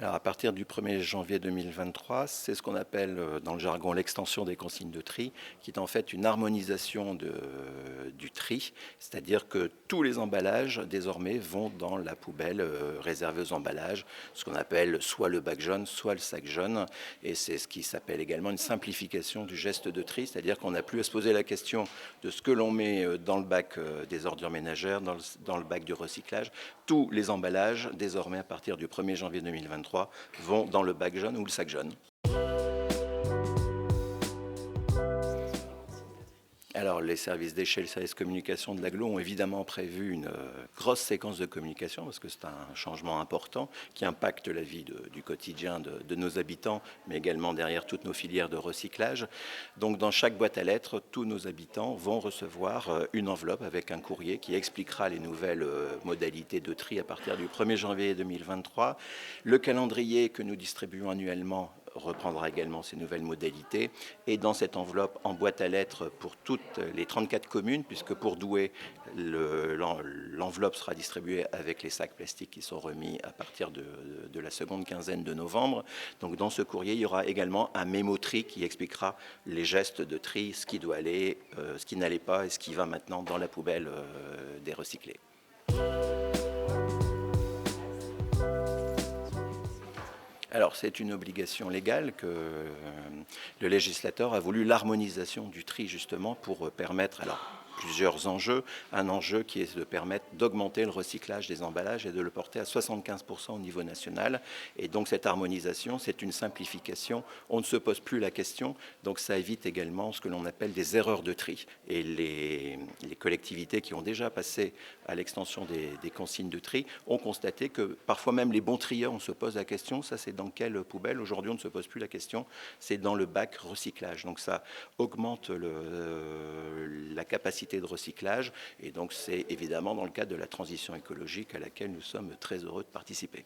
Alors, à partir du 1er janvier 2023, c'est ce qu'on appelle dans le jargon l'extension des consignes de tri, qui est en fait une harmonisation du tri, c'est-à-dire que tous les emballages désormais vont dans la poubelle réservée aux emballages, ce qu'on appelle soit le bac jaune, soit le sac jaune, et c'est ce qui s'appelle également une simplification du geste de tri, c'est-à-dire qu'on n'a plus à se poser la question de ce que l'on met dans le bac des ordures ménagères, dans le bac du recyclage. Tous les emballages, désormais à partir du 1er janvier 2023, vont dans le bac jaune ou le sac jaune. Alors, les services déchets, les services communication de l'Agglo ont évidemment prévu une grosse séquence de communication parce que c'est un changement important qui impacte la vie du quotidien de nos habitants, mais également derrière toutes nos filières de recyclage. Donc, dans chaque boîte à lettres, tous nos habitants vont recevoir une enveloppe avec un courrier qui expliquera les nouvelles modalités de tri à partir du 1er janvier 2023. Le calendrier que nous distribuons annuellement reprendra également ces nouvelles modalités. Et dans cette enveloppe en boîte à lettres pour toutes les 34 communes, puisque pour Douai, l'enveloppe sera distribuée avec les sacs plastiques qui sont remis à partir de la seconde quinzaine de novembre. Donc dans ce courrier, il y aura également un mémo-tri qui expliquera les gestes de tri, ce qui doit aller, ce qui n'allait pas et ce qui va maintenant dans la poubelle des recyclés. Alors, c'est une obligation légale que le législateur a voulu l'harmonisation du tri, justement, pour permettre plusieurs enjeux. Un enjeu qui est de permettre d'augmenter le recyclage des emballages et de le porter à 75% au niveau national. Et donc, cette harmonisation, c'est une simplification. On ne se pose plus la question. Donc, ça évite également ce que l'on appelle des erreurs de tri. Et les collectivités qui ont déjà passé à l'extension des consignes de tri ont constaté que parfois même les bons trieurs, on se pose la question, ça c'est dans quelle poubelle? Aujourd'hui, on ne se pose plus la question, c'est dans le bac recyclage. Donc ça augmente la capacité de recyclage et donc c'est évidemment dans le cadre de la transition écologique à laquelle nous sommes très heureux de participer.